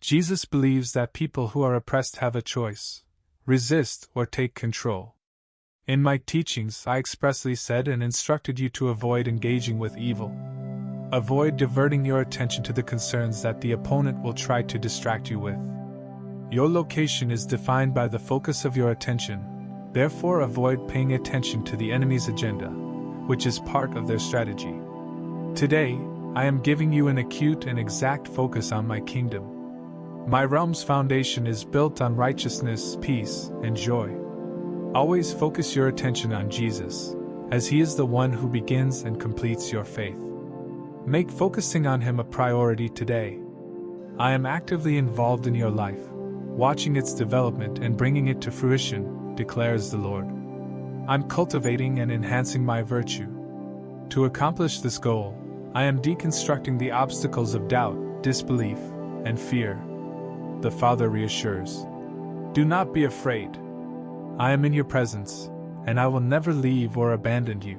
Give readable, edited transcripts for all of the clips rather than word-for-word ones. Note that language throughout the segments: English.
Jesus believes that people who are oppressed have a choice: resist or take control. In my teachings, I expressly said and instructed you to avoid engaging with evil. Avoid diverting your attention to the concerns that the opponent will try to distract you with. Your location is defined by the focus of your attention, therefore avoid paying attention to the enemy's agenda, which is part of their strategy. Today, I am giving you an acute and exact focus on my kingdom. My realm's foundation is built on righteousness, peace, and joy. Always focus your attention on Jesus, as He is the one who begins and completes your faith. Make focusing on Him a priority today. I am actively involved in your life, watching its development and bringing it to fruition, declares the Lord. I'm cultivating and enhancing my virtue. To accomplish this goal, I am deconstructing the obstacles of doubt, disbelief, and fear. The Father reassures. Do not be afraid. I am in your presence, and I will never leave or abandon you.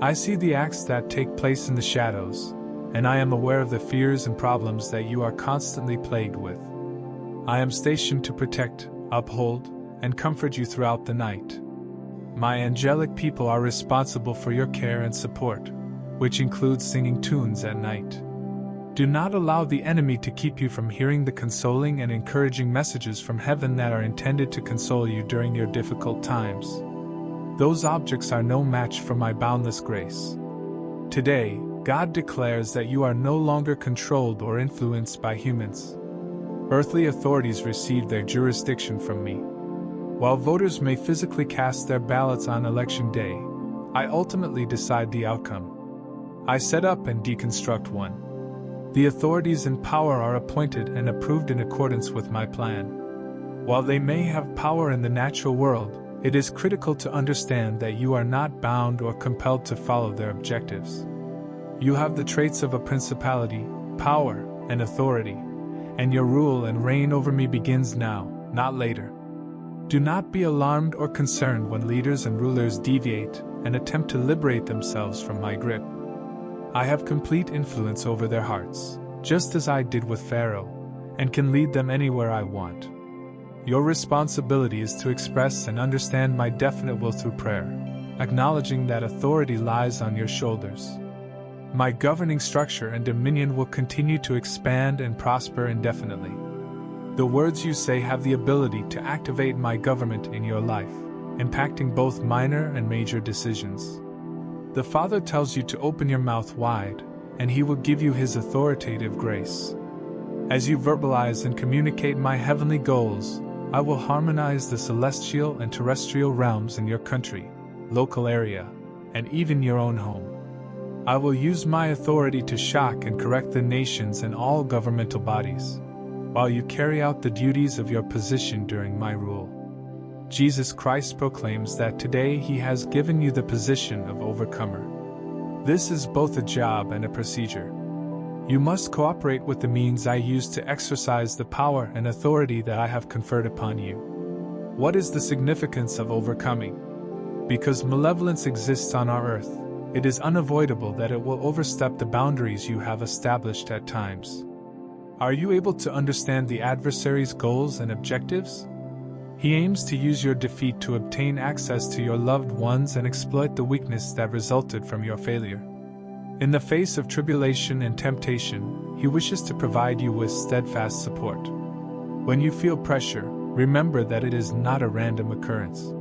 I see the acts that take place in the shadows, and I am aware of the fears and problems that you are constantly plagued with. I am stationed to protect, uphold, and comfort you throughout the night. My angelic people are responsible for your care and support, which includes singing tunes at night. Do not allow the enemy to keep you from hearing the consoling and encouraging messages from heaven that are intended to console you during your difficult times. Those objects are no match for my boundless grace. Today, God declares that you are no longer controlled or influenced by humans. Earthly authorities receive their jurisdiction from me. While voters may physically cast their ballots on election day, I ultimately decide the outcome. I set up and deconstruct one. The authorities in power are appointed and approved in accordance with my plan. While they may have power in the natural world, it is critical to understand that you are not bound or compelled to follow their objectives. You have the traits of a principality, power, and authority, and your rule and reign over me begins now, not later. Do not be alarmed or concerned when leaders and rulers deviate and attempt to liberate themselves from my grip. I have complete influence over their hearts, just as I did with Pharaoh, and can lead them anywhere I want. Your responsibility is to express and understand my definite will through prayer, acknowledging that authority lies on your shoulders. My governing structure and dominion will continue to expand and prosper indefinitely. The words you say have the ability to activate my government in your life, impacting both minor and major decisions. The Father tells you to open your mouth wide, and He will give you His authoritative grace. As you verbalize and communicate my heavenly goals, I will harmonize the celestial and terrestrial realms in your country, local area, and even your own home. I will use my authority to shock and correct the nations and all governmental bodies, while you carry out the duties of your position during my rule. Jesus Christ proclaims that today He has given you the position of overcomer. This is both a job and a procedure. You must cooperate with the means I use to exercise the power and authority that I have conferred upon you. What is the significance of overcoming? Because malevolence exists on our earth, it is unavoidable that it will overstep the boundaries you have established at times. Are you able to understand the adversary's goals and objectives? He aims to use your defeat to obtain access to your loved ones and exploit the weakness that resulted from your failure. In the face of tribulation and temptation, He wishes to provide you with steadfast support. When you feel pressure, remember that it is not a random occurrence.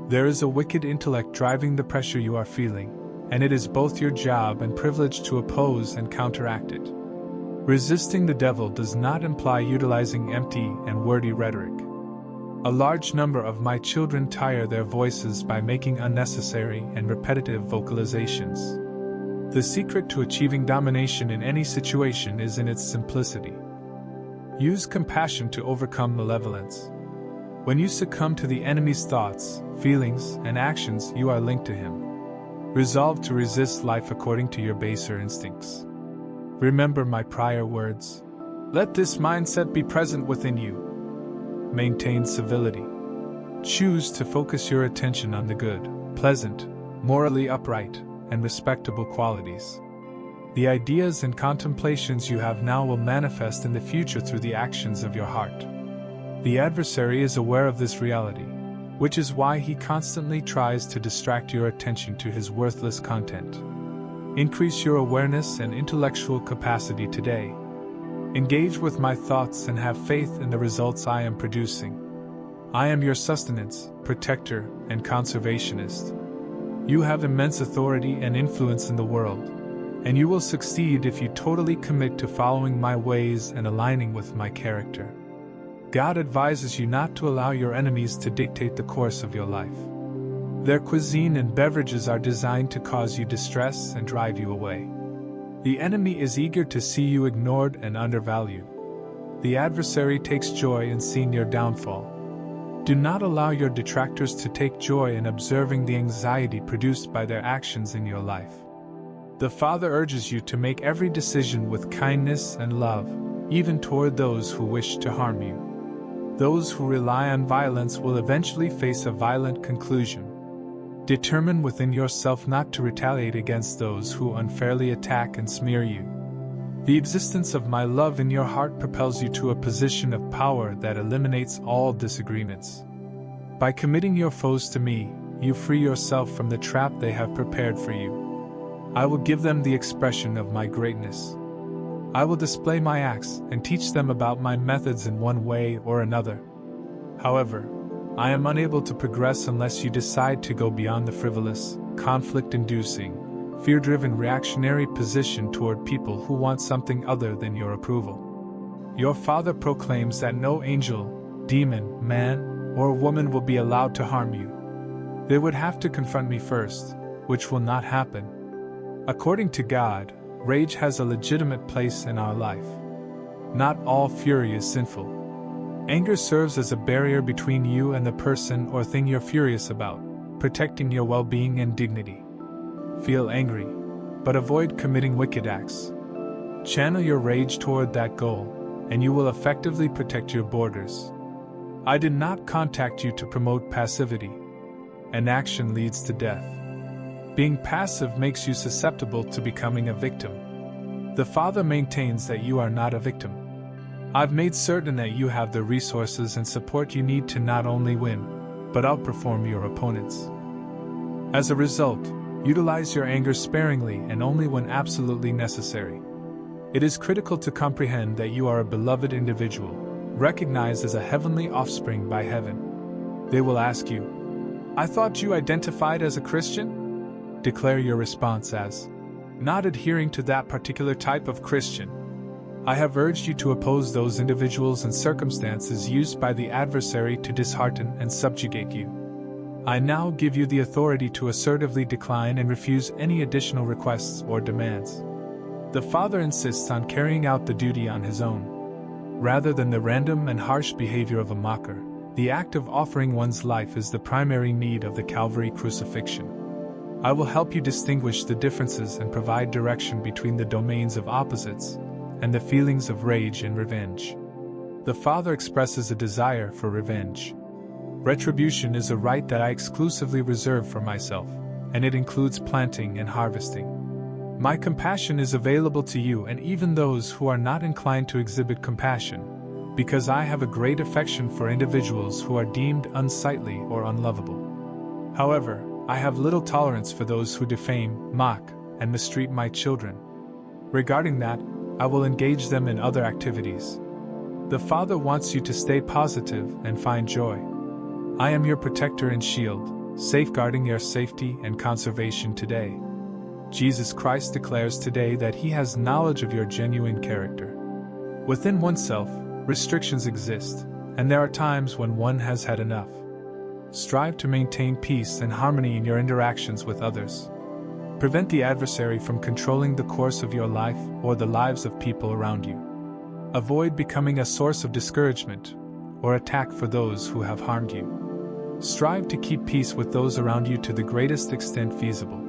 There is a wicked intellect driving the pressure you are feeling, and it is both your job and privilege to oppose and counteract it. Resisting the devil does not imply utilizing empty and wordy rhetoric. A large number of my children tire their voices by making unnecessary and repetitive vocalizations. The secret to achieving domination in any situation is in its simplicity. Use compassion to overcome malevolence. When you succumb to the enemy's thoughts, feelings, and actions, you are linked to him. Resolve to resist life according to your baser instincts. Remember my prior words. Let this mindset be present within you. Maintain civility. Choose to focus your attention on the good, pleasant, morally upright, and respectable qualities. The ideas and contemplations you have now will manifest in the future through the actions of your heart. The adversary is aware of this reality, which is why he constantly tries to distract your attention to his worthless content. Increase your awareness and intellectual capacity today. Engage with my thoughts and have faith in the results I am producing. I am your sustenance, protector, and conservationist. You have immense authority and influence in the world, and you will succeed if you totally commit to following my ways and aligning with my character. God advises you not to allow your enemies to dictate the course of your life. Their cuisine and beverages are designed to cause you distress and drive you away. The enemy is eager to see you ignored and undervalued. The adversary takes joy in seeing your downfall. Do not allow your detractors to take joy in observing the anxiety produced by their actions in your life. The Father urges you to make every decision with kindness and love, even toward those who wish to harm you. Those who rely on violence will eventually face a violent conclusion. Determine within yourself not to retaliate against those who unfairly attack and smear you. The existence of my love in your heart propels you to a position of power that eliminates all disagreements. By committing your foes to me, you free yourself from the trap they have prepared for you. I will give them the expression of my greatness. I will display my acts and teach them about my methods in one way or another. However, I am unable to progress unless you decide to go beyond the frivolous, conflict-inducing, fear-driven reactionary position toward people who want something other than your approval. Your Father proclaims that no angel, demon, man, or woman will be allowed to harm you. They would have to confront me first, which will not happen. According to God, rage has a legitimate place in our life. Not all fury is sinful. Anger serves as a barrier between you and the person or thing you're furious about, protecting your well-being and dignity. Feel angry, but avoid committing wicked acts. Channel your rage toward that goal, and you will effectively protect your borders. I did not contact you to promote passivity. An action leads to death. Being passive makes you susceptible to becoming a victim. The Father maintains that you are not a victim. I've made certain that you have the resources and support you need to not only win, but outperform your opponents. As a result, utilize your anger sparingly and only when absolutely necessary. It is critical to comprehend that you are a beloved individual, recognized as a heavenly offspring by heaven. They will ask you, "I thought you identified as a Christian?" Declare your response as, "Not adhering to that particular type of Christian." I have urged you to oppose those individuals and circumstances used by the adversary to dishearten and subjugate you. I now give you the authority to assertively decline and refuse any additional requests or demands. The Father insists on carrying out the duty on his own. Rather than the random and harsh behavior of a mocker, the act of offering one's life is the primary need of the Calvary crucifixion. I will help you distinguish the differences and provide direction between the domains of opposites and the feelings of rage and revenge. The Father expresses a desire for revenge. Retribution is a right that I exclusively reserve for myself, and it includes planting and harvesting. My compassion is available to you and even those who are not inclined to exhibit compassion, because I have a great affection for individuals who are deemed unsightly or unlovable. However, I have little tolerance for those who defame, mock, and mistreat my children. Regarding that, I will engage them in other activities. The Father wants you to stay positive and find joy. I am your protector and shield, safeguarding your safety and conservation today. Jesus Christ declares today that he has knowledge of your genuine character. Within oneself, restrictions exist, and there are times when one has had enough. Strive to maintain peace and harmony in your interactions with others. Prevent the adversary from controlling the course of your life or the lives of people around you. Avoid becoming a source of discouragement or attack for those who have harmed you. Strive to keep peace with those around you to the greatest extent feasible.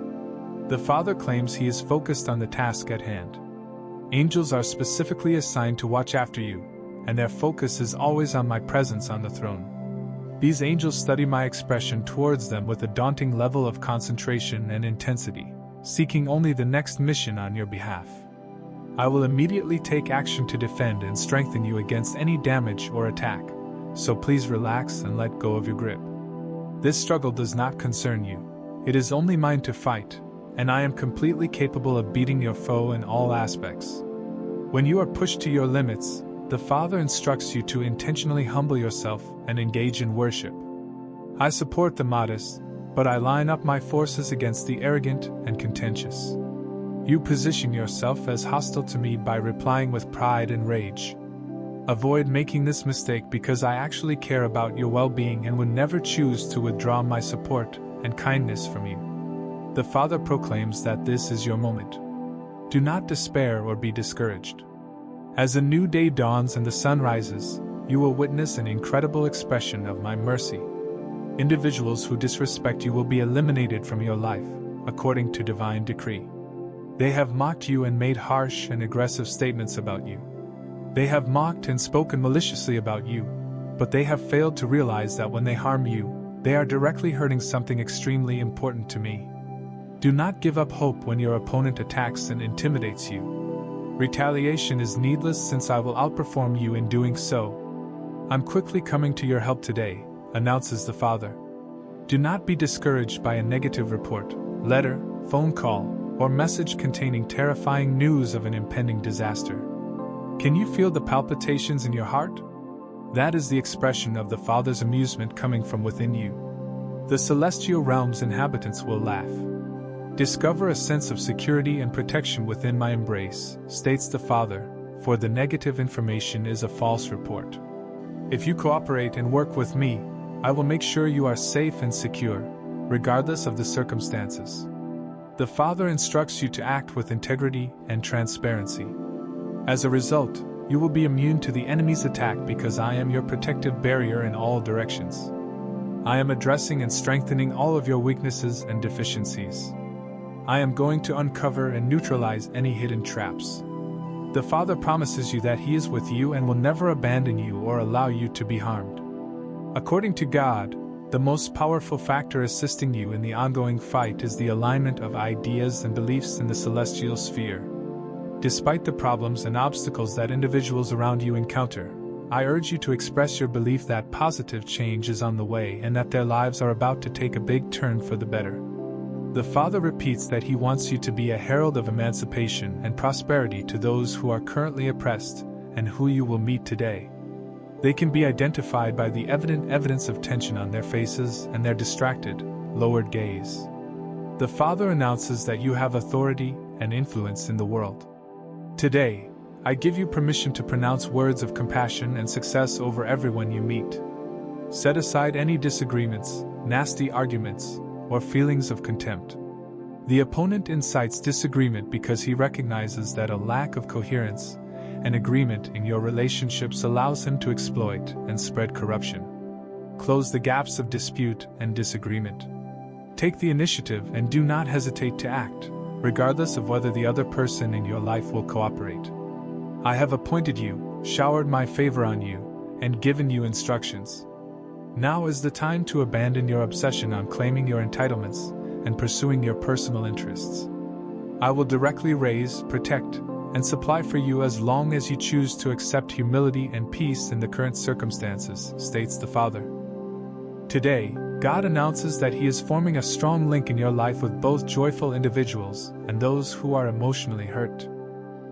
The Father claims he is focused on the task at hand. Angels are specifically assigned to watch after you, and their focus is always on my presence on the throne. These angels study my expression towards them with a daunting level of concentration and intensity, seeking only the next mission on your behalf. I will immediately take action to defend and strengthen you against any damage or attack, so please relax and let go of your grip. This struggle does not concern you. It is only mine to fight, and I am completely capable of beating your foe in all aspects. When you are pushed to your limits, the Father instructs you to intentionally humble yourself and engage in worship. I support the modest, but I line up my forces against the arrogant and contentious. You position yourself as hostile to me by replying with pride and rage. Avoid making this mistake because I actually care about your well-being and would never choose to withdraw my support and kindness from you. The Father proclaims that this is your moment. Do not despair or be discouraged. As a new day dawns and the sun rises, you will witness an incredible expression of my mercy. Individuals who disrespect you will be eliminated from your life, according to divine decree. They have mocked you and made harsh and aggressive statements about you. They have mocked and spoken maliciously about you, but they have failed to realize that when they harm you, they are directly hurting something extremely important to me. Do not give up hope when your opponent attacks and intimidates you. Retaliation is needless since I will outperform you in doing so. I'm quickly coming to your help today, announces the Father. Do not be discouraged by a negative report, letter, phone call, or message containing terrifying news of an impending disaster. Can you feel the palpitations in your heart? That is the expression of the Father's amusement coming from within you. The celestial realm's inhabitants will laugh. Discover a sense of security and protection within my embrace, states the Father, for the negative information is a false report. If you cooperate and work with me, I will make sure you are safe and secure, regardless of the circumstances. The Father instructs you to act with integrity and transparency. As a result, you will be immune to the enemy's attack because I am your protective barrier in all directions. I am addressing and strengthening all of your weaknesses and deficiencies. I am going to uncover and neutralize any hidden traps. The Father promises you that He is with you and will never abandon you or allow you to be harmed. According to God, the most powerful factor assisting you in the ongoing fight is the alignment of ideas and beliefs in the celestial sphere. Despite the problems and obstacles that individuals around you encounter, I urge you to express your belief that positive change is on the way and that their lives are about to take a big turn for the better. The Father repeats that He wants you to be a herald of emancipation and prosperity to those who are currently oppressed and who you will meet today. They can be identified by the evident evidence of tension on their faces and their distracted, lowered gaze. The Father announces that you have authority and influence in the world. Today, I give you permission to pronounce words of compassion and success over everyone you meet. Set aside any disagreements, nasty arguments, or feelings of contempt. The opponent incites disagreement because he recognizes that a lack of coherence and agreement in your relationships allows him to exploit and spread corruption. Close the gaps of dispute and disagreement. Take the initiative and do not hesitate to act, regardless of whether the other person in your life will cooperate. I have appointed you, showered my favor on you, and given you instructions. Now is the time to abandon your obsession on claiming your entitlements and pursuing your personal interests. I will directly raise, protect, and supply for you as long as you choose to accept humility and peace in the current circumstances, states the Father. Today, God announces that He is forming a strong link in your life with both joyful individuals and those who are emotionally hurt.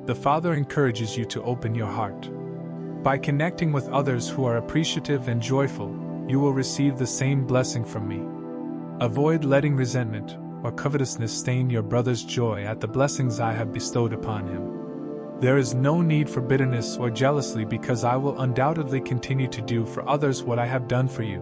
The Father encourages you to open your heart. By connecting with others who are appreciative and joyful, you will receive the same blessing from me. Avoid letting resentment or covetousness stain your brother's joy at the blessings I have bestowed upon him. There is no need for bitterness or jealousy because I will undoubtedly continue to do for others what I have done for you,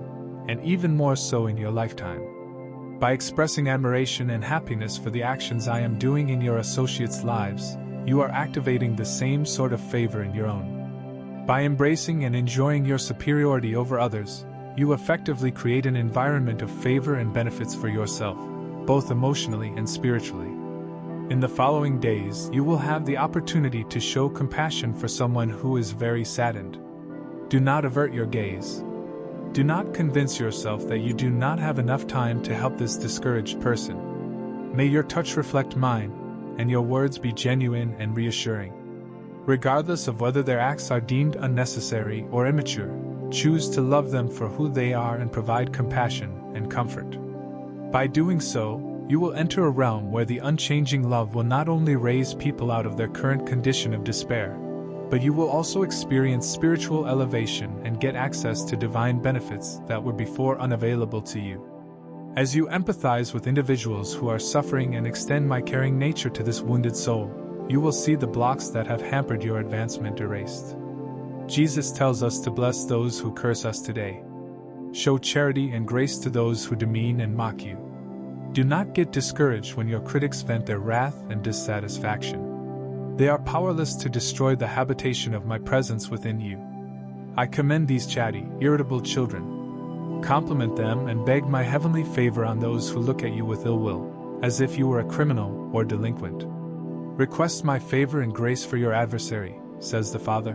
and even more so in your lifetime. By expressing admiration and happiness for the actions I am doing in your associates' lives, you are activating the same sort of favor in your own. By embracing and enjoying your superiority over others, you effectively create an environment of favor and benefits for yourself, both emotionally and spiritually. In the following days, you will have the opportunity to show compassion for someone who is very saddened. Do not avert your gaze. Do not convince yourself that you do not have enough time to help this discouraged person. May your touch reflect mine, and your words be genuine and reassuring. Regardless of whether their acts are deemed unnecessary or immature, choose to love them for who they are and provide compassion and comfort. By doing so, you will enter a realm where the unchanging love will not only raise people out of their current condition of despair, but you will also experience spiritual elevation and get access to divine benefits that were before unavailable to you. As you empathize with individuals who are suffering and extend my caring nature to this wounded soul, you will see the blocks that have hampered your advancement erased. Jesus tells us to bless those who curse us today. Show charity and grace to those who demean and mock you. Do not get discouraged when your critics vent their wrath and dissatisfaction. They are powerless to destroy the habitation of my presence within you. I commend these chatty, irritable children. Compliment them and beg my heavenly favor on those who look at you with ill will, as if you were a criminal or delinquent. Request my favor and grace for your adversary, says the Father.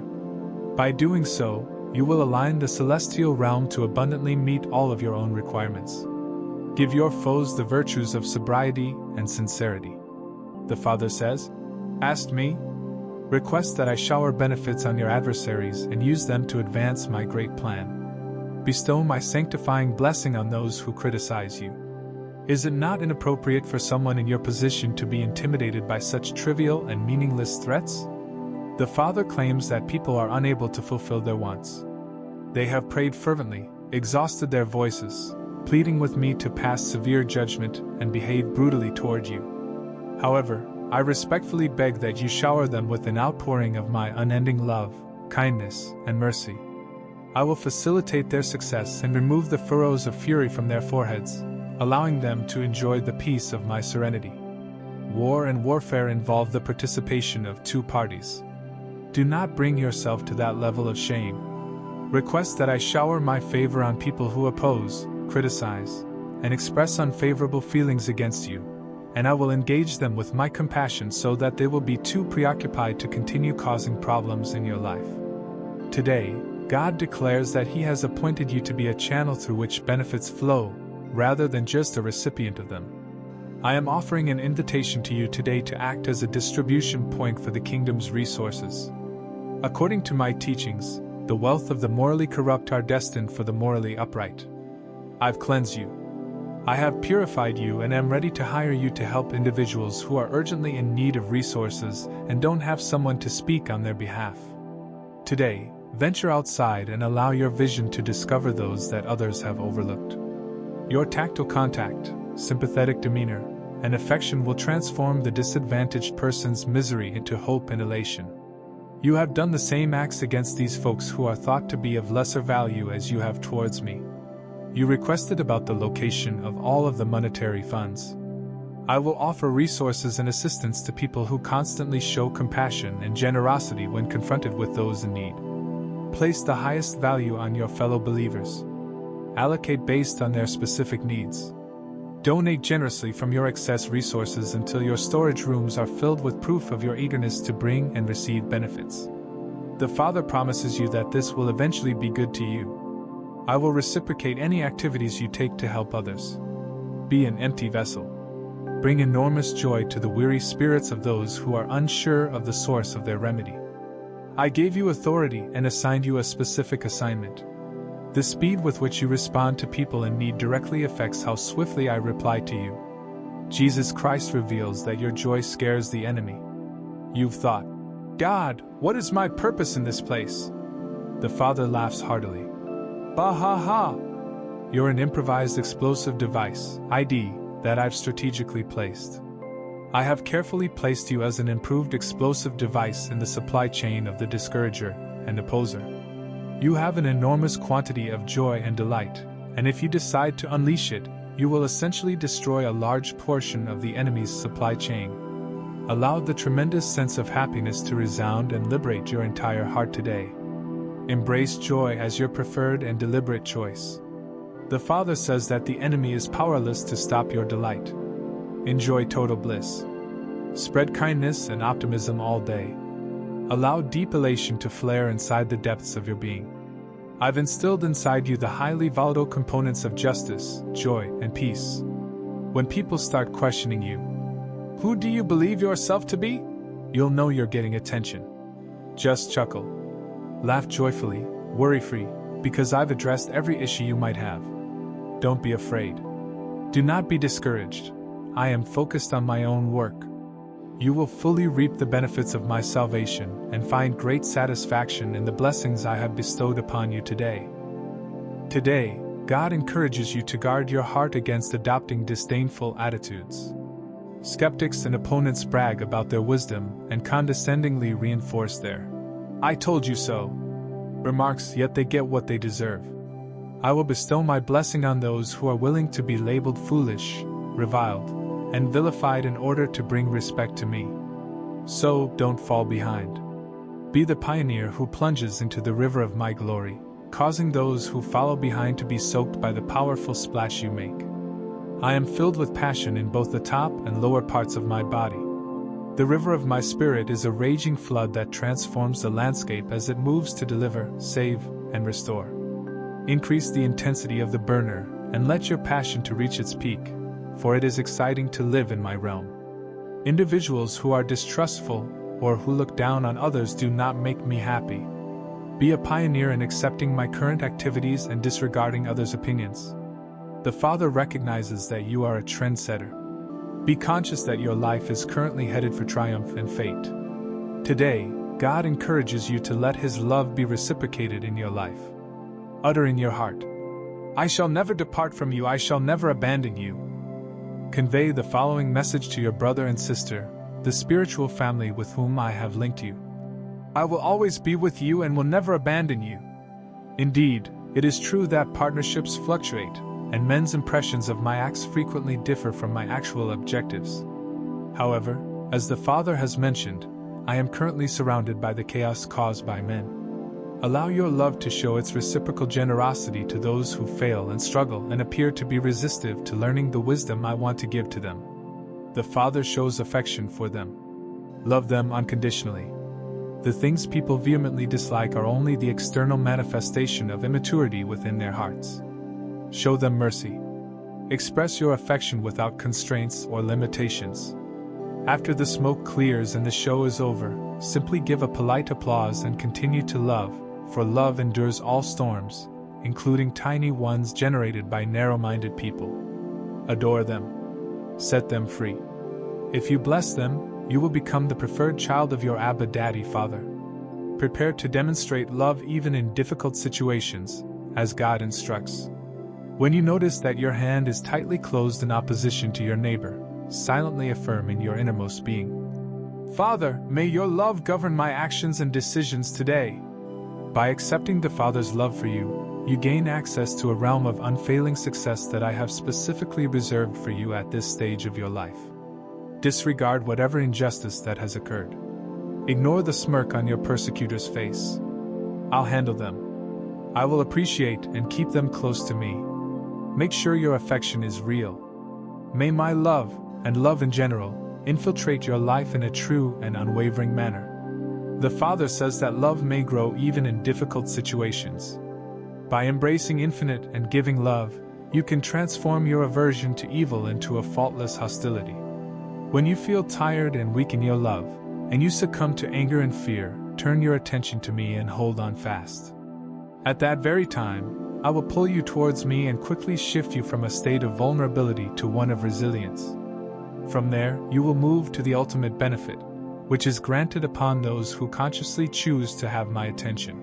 By doing so, you will align the celestial realm to abundantly meet all of your own requirements. Give your foes the virtues of sobriety and sincerity. The Father says, ask me. Request that I shower benefits on your adversaries and use them to advance my great plan. Bestow my sanctifying blessing on those who criticize you. Is it not inappropriate for someone in your position to be intimidated by such trivial and meaningless threats? The Father claims that people are unable to fulfill their wants. They have prayed fervently, exhausted their voices, pleading with me to pass severe judgment and behave brutally toward you. However, I respectfully beg that you shower them with an outpouring of my unending love, kindness, and mercy. I will facilitate their success and remove the furrows of fury from their foreheads, allowing them to enjoy the peace of my serenity. War and warfare involve the participation of two parties. Do not bring yourself to that level of shame. Request that I shower my favor on people who oppose, criticize, and express unfavorable feelings against you, and I will engage them with my compassion so that they will be too preoccupied to continue causing problems in your life. Today, God declares that He has appointed you to be a channel through which benefits flow, rather than just a recipient of them. I am offering an invitation to you today to act as a distribution point for the kingdom's resources. According to my teachings, the wealth of the morally corrupt are destined for the morally upright. I've cleansed you. I have purified you and am ready to hire you to help individuals who are urgently in need of resources and don't have someone to speak on their behalf. Today, venture outside and allow your vision to discover those that others have overlooked. Your tactile contact, sympathetic demeanor, and affection will transform the disadvantaged person's misery into hope and elation. You have done the same acts against these folks who are thought to be of lesser value as you have towards me. You requested about the location of all of the monetary funds. I will offer resources and assistance to people who constantly show compassion and generosity when confronted with those in need. Place the highest value on your fellow believers. Allocate based on their specific needs. Donate generously from your excess resources until your storage rooms are filled with proof of your eagerness to bring and receive benefits. The Father promises you that this will eventually be good to you. I will reciprocate any activities you take to help others. Be an empty vessel. Bring enormous joy to the weary spirits of those who are unsure of the source of their remedy. I gave you authority and assigned you a specific assignment. The speed with which you respond to people in need directly affects how swiftly I reply to you. Jesus Christ reveals that your joy scares the enemy. You've thought, God, what is my purpose in this place? The Father laughs heartily. Bah ha ha! You're an improvised explosive device, ID, that I've strategically placed. I have carefully placed you as an improved explosive device in the supply chain of the discourager and opposer. You have an enormous quantity of joy and delight, and if you decide to unleash it, you will essentially destroy a large portion of the enemy's supply chain. Allow the tremendous sense of happiness to resound and liberate your entire heart today. Embrace joy as your preferred and deliberate choice. The Father says that the enemy is powerless to stop your delight. Enjoy total bliss. Spread kindness and optimism all day. Allow deep elation to flare inside the depths of your being. I've instilled inside you the highly volatile components of justice, joy, and peace. When people start questioning you, Who do you believe yourself to be? You'll know you're getting attention. Just chuckle. Laugh joyfully, worry-free, because I've addressed every issue you might have. Don't be afraid. Do not be discouraged. I am focused on my own work. You will fully reap the benefits of my salvation and find great satisfaction in the blessings I have bestowed upon you today. Today, God encourages you to guard your heart against adopting disdainful attitudes. Skeptics and opponents brag about their wisdom and condescendingly reinforce their "I told you so" remarks, yet they get what they deserve. I will bestow my blessing on those who are willing to be labeled foolish, reviled, and vilified in order to bring respect to me. So, don't fall behind. Be the pioneer who plunges into the river of my glory, causing those who follow behind to be soaked by the powerful splash you make. I am filled with passion in both the top and lower parts of my body. The river of my spirit is a raging flood that transforms the landscape as it moves to deliver, save, and restore. Increase the intensity of the burner and let your passion to reach its peak, for it is exciting to live in my realm. Individuals who are distrustful or who look down on others do not make me happy. Be a pioneer in accepting my current activities and disregarding others' opinions. The Father recognizes that you are a trendsetter. Be conscious that your life is currently headed for triumph and fate. Today, God encourages you to let His love be reciprocated in your life. Utter in your heart, "I shall never depart from you, I shall never abandon you." Convey the following message to your brother and sister, the spiritual family with whom I have linked you. I will always be with you and will never abandon you. Indeed, it is true that partnerships fluctuate, and men's impressions of my acts frequently differ from my actual objectives. However, as the Father has mentioned, I am currently surrounded by the chaos caused by men. Allow your love to show its reciprocal generosity to those who fail and struggle and appear to be resistive to learning the wisdom I want to give to them. The Father shows affection for them. Love them unconditionally. The things people vehemently dislike are only the external manifestation of immaturity within their hearts. Show them mercy. Express your affection without constraints or limitations. After the smoke clears and the show is over, simply give a polite applause and continue to love, for love endures all storms, including tiny ones generated by narrow-minded people. Adore them. Set them free. If you bless them, you will become the preferred child of your Abba Daddy Father. Prepare to demonstrate love even in difficult situations, as God instructs. When you notice that your hand is tightly closed in opposition to your neighbor, silently affirm in your innermost being, "Father, may your love govern my actions and decisions today." By accepting the Father's love for you, you gain access to a realm of unfailing success that I have specifically reserved for you at this stage of your life. Disregard whatever injustice that has occurred. Ignore the smirk on your persecutor's face. I'll handle them. I will appreciate and keep them close to me. Make sure your affection is real. May my love, and love in general, infiltrate your life in a true and unwavering manner. The Father says that love may grow even in difficult situations. By embracing infinite and giving love, you can transform your aversion to evil into a faultless hostility. When you feel tired and weak in your love, and you succumb to anger and fear, turn your attention to me and hold on fast. At that very time, I will pull you towards me and quickly shift you from a state of vulnerability to one of resilience. From there, you will move to the ultimate benefit, which is granted upon those who consciously choose to have my attention.